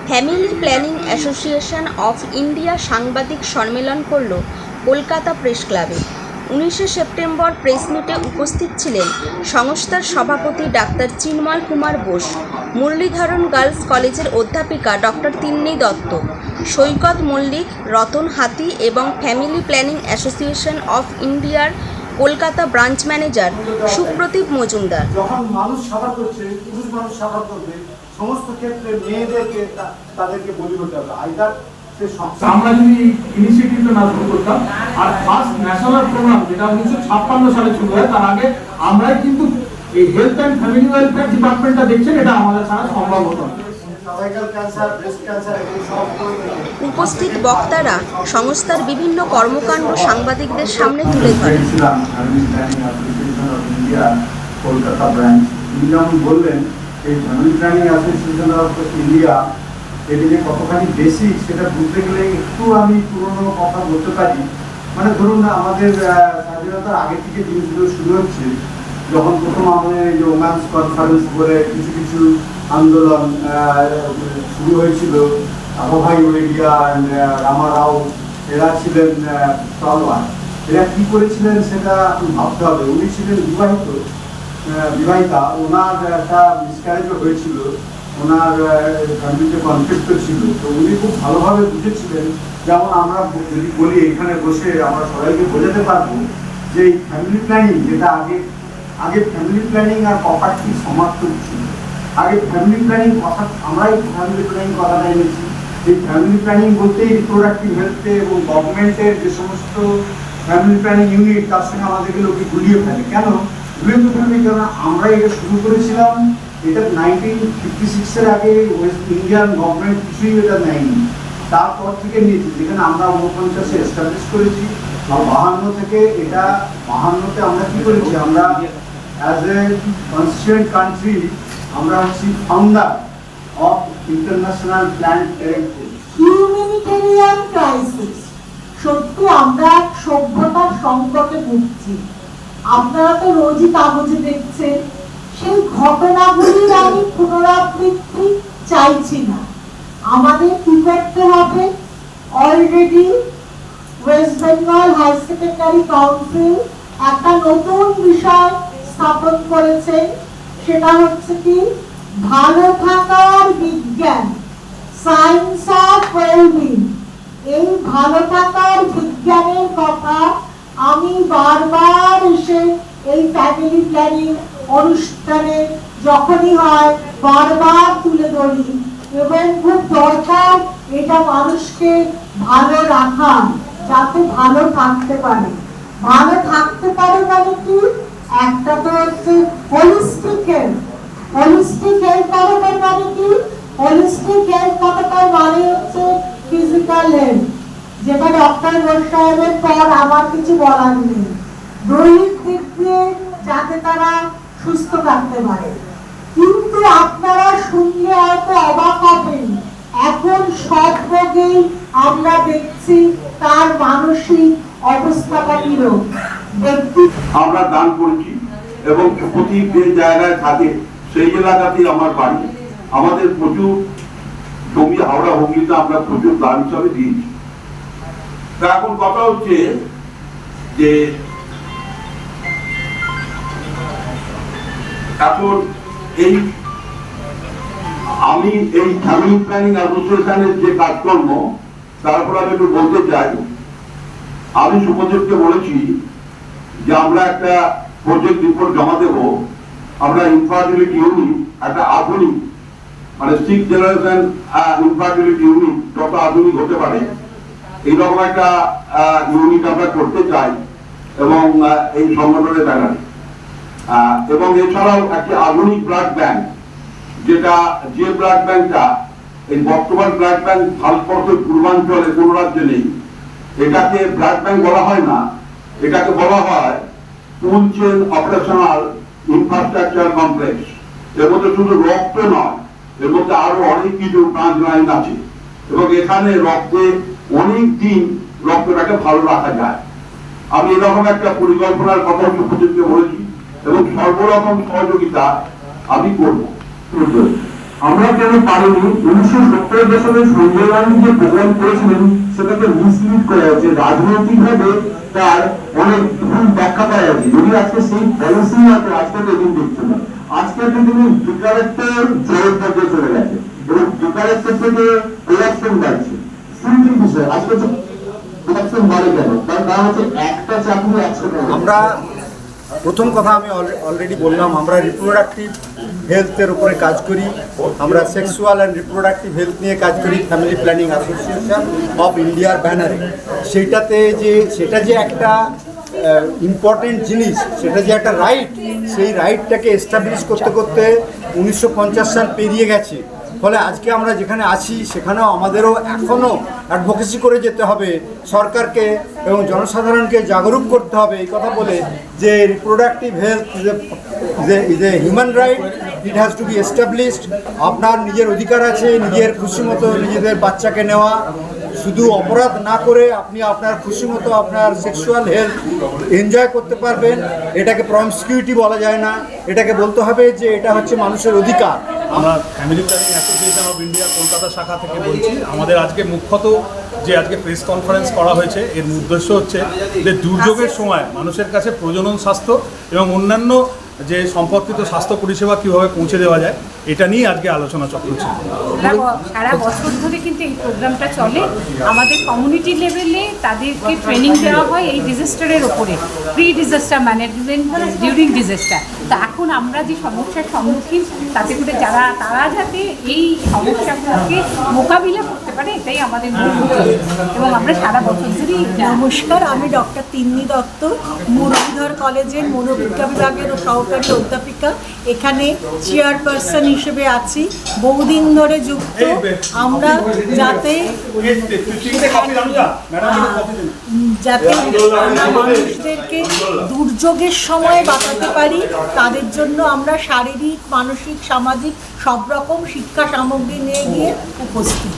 Family planning association of India সাংবাদিক সম্মেলন করল কলকাতা প্রেস ক্লাবে। 19শে সেপ্টেম্বর প্রেস মিটে উপস্থিত ছিলেন সংস্থার সভাপতি ডাক্তার চিন্ময় কুমার বোস, মুরলীধরন গার্লস কলেজের অধ্যাপিকা ডক্টর তিন্নি দত্ত, সৈকত মল্লিক, রতন হাতি এবং ফ্যামিলি প্ল্যানিং অ্যাসোসিয়েশন অফ ইন্ডিয়ার কলকাতা ব্রাঞ্চ ম্যানেজার সুপ্রদীপ মজুমদার। যখন মানুষ সাফার করছে, পুরুষ মানুষ সাফার করবে, সমস্ত ক্ষেত্রে মেয়েদেরকে তাদেরকে বলি হতে হবে। আইদার আমরা যদি ইনিশিয়েটিভটা না শুরু করতাম, আর ফার্স্ট ন্যাশনাল প্রোগ্রাম যেটা 1956 সালে শুরু হয়, তার আগে আমরাই কিন্তু এই হেলথ অ্যান্ড ফ্যামিলি ওয়েলফেয়ার ডিপার্টমেন্টটা দেখছেন, এটা আমাদের ছাড়া সম্ভব হতো না। উপস্থিত বক্তারা সংস্থার বিভিন্ন কর্মকাণ্ড সাংবাদিকদের সামনে তুলে ধরেন। কলকাতা ব্রাঞ্চ যেমন বললেন, এই family planning association of India এটা যে কতখানি বেসিক সেটা বুঝতে গেলে একটু আমি পুরোনো কথা বলতে পারি। মানে ধরুন, আমাদের স্বাধীনতার আগে থেকে জিনিসগুলো শুরু হচ্ছে। যখন প্রথম আমাদের এই যে ওম্যান্স কনফারেন্স করে কিছু কিছু আন্দোলন শুরু হয়েছিল, আবহাই ওয়েডিয়া, রামা রাও, এরা ছিলেন তলওয়ার। এরা কি করেছিলেন সেটা ভাবতে হবে। উনি ছিলেন বিবাহিতা, ওনার একটা মিসক্যারেজও হয়েছিল, ওনার ফ্যামিলিতে কনফ্লিক্ট ছিল। তো উনি খুব ভালোভাবে বুঝেছিলেন। যেমন আমরা যদি বলি, এখানে বসে আমরা সবাইকে বোঝাতে পারবো যে এই ফ্যামিলি প্ল্যানিং যেটা আগে ফ্যামিলি প্ল্যানিং আর প্রপার্টি সমার্থক ছিল। আগে ফ্যামিলি প্ল্যানিং কথা, আমরাই ফ্যামিলি প্ল্যানিং কথাটা এনেছি। এই ফ্যামিলি প্ল্যানিং বলতেই রিপ্রোডাক্টিভ হেলথে এবং গভর্নমেন্টের যে সমস্ত ফ্যামিলি প্ল্যানিং ইউনিট, তার সঙ্গে আমাদেরকে লোকে গুলিয়ে ফেলে। কেন গুলিয়ে ফেলে? কারণ আমরা এটা শুরু করেছিলাম, এটা 1956-এর আগে ওয়েস্ট ইন্ডিয়ান গভর্নমেন্ট কিছুই এটা নেয়নি। তারপর থেকে নিয়েছি, যেখানে আমরা 49-এ এস্টাবলিশ করেছি। আর 52 থেকে এটা 52-তে আমরা কি করেছি, আমরা অ্যাজ এ কনস্টিটিউয়েন্ট কান্ট্রি আমরা হচ্ছি founder of international planned parenthood. Humanitarian crisis, সত্যি আমরা এক সভ্যতার সংকটে ভুগছি। আপনারা তো রোজই কাগজে দেখছেন, সেই ঘটনাগুলির আমি পুনরাবৃত্তি চাইছি না। আমাদের কি করতে হবে? Already West Bengal high secondary council একটা নতুন বিষয় স্থাপন করেছেন, সেটা হচ্ছে কি ভালো থাকার বিজ্ঞান, সায়েন্স অফ ওয়েলবিং। এই ভালো থাকার বিজ্ঞানের কথা আমি বারবার এসে এই ফ্যামিলি প্ল্যানিং অনুষ্ঠানে যখনই হয় বারবার তুলে ধরি, এবং খুব দরকার এটা মানুষকে ভালো রাখা, যাতে ভালো থাকতে পারে। ভালো থাকতে পারে মানে কি? একটা তো হচ্ছে হোলিস্টিক হেলথ। হোলিস্টিক হেলথ কথাটার মানে কি? হোলিস্টিক হেলথ কথাটার মানে হচ্ছে ফিজিক্যাল হেলথ, যেটা ডক্টর বোস সাহেবের পর আমার কিছু বলার নেই। দৈহিক দিক দিয়ে যাতে তারা সুস্থ থাকতে পারে। কিন্তু আপনারা শুনলে হয়তো অবাক হবেন, এখন সব রোগেই আমরা দেখছি তার মানসিক অবস্থাটা কিরকম। আমরা দান করেছি এবং প্রতি যে জায়গায় থাকে সেই এলাকাতেই আমার বাড়ি। আমাদের প্রচুর জমি হাওড়া হুগলিতে আমরা প্রচুর দান হিসাবে দিয়েছি। তা এখন কথা হচ্ছে যে এখন আমি এই ফ্যামিলি প্ল্যানিং অ্যাসোসিয়েশনের যে কাজকর্ম, তারপর আমি একটু বলতে চাই। আমি সুপ্রদীপকে বলেছি যে আমরা একটা প্রজেক্ট রিপোর্ট জমা দেব। আমরা ইনফার্টিলিটি ইউনিট, একটা আধুনিক মানে 6th জেনারেশন ইনফার্টিলিটি ইউনিট যত আধুনিক হতে পারে এইরকম একটা ইউনিট আমরা করতে চাই, এবং এই সংগঠনের ব্যানারে। এবং এছাড়াও একটি আধুনিক ব্লাড ব্যাংক, যেটা যে ব্লাড ব্যাংকটা এই বর্তমান ব্লাড ব্যাংক ভারতবর্ষের পূর্বাঞ্চলে কোন রাজ্যে নেই। এটাকে ব্লাড ব্যাংক বলা হয় না, এটাকে বলা হয় full chain operational infrastructure complex. এর মধ্যে শুধু রক্ত নয়, এর মধ্যে আরো অনেক কিছু ব্রাঞ্চ লাইন আছে, এবং এখানে রক্তে অনেক দিন রক্তটাকে ভালো রাখা যায়। আমি এরকম একটা পরিকল্পনার কথা উপস্থিতকে বলেছি, এবং সর্বরকম সহযোগিতা আমি করব। আমরা কেন পারিনি? 1970 দশকের সঞ্জয় গান্ধী যে প্রোগ্রাম করেছিলেন সেটাকে মিসলিড করা হচ্ছে, রাজনৈতিক ভাবে তার অনেক ভুল ব্যাখ্যা করা যাচ্ছে। যদি আজকে সেই পলিসি আছে, আজকে তো এদিন দেখছে না। আজকের দিনে ডিক্লারেক্টর জয়ের পর্যায়ে চলে গেছে এবং ডিক্লারেক্টর থেকে ইলেকশন যাচ্ছে। সিম্পল বিষয়, আজকে তো ইলেকশন বাড়ে কেন? তার কারণ হচ্ছে একটা চাকরি একসাথে। আমরা প্রথম কথা আমি অলরেডি বললাম, আমরা রিপ্রোডাক্টিভ হেলথের উপরে কাজ করি। আমরা সেক্সুয়াল অ্যান্ড রিপ্রোডাক্টিভ হেলথ নিয়ে কাজ করি ফ্যামিলি প্ল্যানিং অ্যাসোসিয়েশন অফ ইন্ডিয়ার ব্যানারে। সেটা যে একটা ইম্পর্টেন্ট জিনিস, সেটা যে একটা রাইট, সেই রাইটটাকে এস্টাবলিশ করতে করতে 1950 সাল পেরিয়ে গেছে। ফলে আজকে আমরা যেখানে আছি সেখানেও আমাদেরও এখনও অ্যাডভোকেসি করে যেতে হবে সরকারকে এবং জনসাধারণকে জাগরুক করতে হবে এই কথা বলে যে reproductive health is a human right, it has to B established. আপনার নিজের অধিকার আছে নিজের খুশি মতো নিজেদের বাচ্চাকে নেওয়া, শুধু অপরাধ না করে আপনি আপনার খুশি মতো আপনার সেক্সুয়াল হেলথ এনজয় করতে পারবেন। এটাকে প্রমিসকিউটি বলা যায় না, এটাকে বলতে হবে যে এটা হচ্ছে মানুষের অধিকার। আমরা family planning association of India Kolkata শাখা থেকে বলছি। আমাদের আজকে মুখ্যত যে আজকে প্রেস কনফারেন্স করা হয়েছে, এর উদ্দেশ্য হচ্ছে যে দুর্যোগের সময় মানুষের কাছে প্রজনন স্বাস্থ্য এবং অন্যান্য যে সম্পর্কিত স্বাস্থ্য পরিষেবা কীভাবে পৌঁছে দেওয়া যায়, এটা নিয়ে আজকে আলোচনা চক্র ছিল। সারা বছর ধরে কিন্তু এই প্রোগ্রামটা চলে। আমাদের কমিউনিটি লেভেলে তাদেরকে ট্রেনিং দেওয়া হয় এই ডিজাস্টারের ওপরে, pre disaster management, during disaster. তা এখন আমরা যে সমস্যার সম্মুখীন, তাতে করে তারা যাতে এই সমস্যাগুলোকে মোকাবিলা করতে পারে, এটাই আমাদের মূল উদ্দেশ্য এবং আমরা সারা বছর ধরেই। নমস্কার, আমি ডক্টর তিন্নি দত্ত, মুরলীধর কলেজের মনোবিজ্ঞান বিভাগের সহকারী অধ্যাপিকা। এখানে চেয়ারপারসন হিসেবে আছি, বহুদিন ধরে যুক্ত। আমরা যাতে আমরা মানুষদেরকে দুর্যোগের সময় বাঁচাতে পারি, তাদের জন্য আমরা শারীরিক, মানসিক, সামাজিক সব রকম শিক্ষা সামগ্রী নিয়ে গিয়ে উপস্থিত।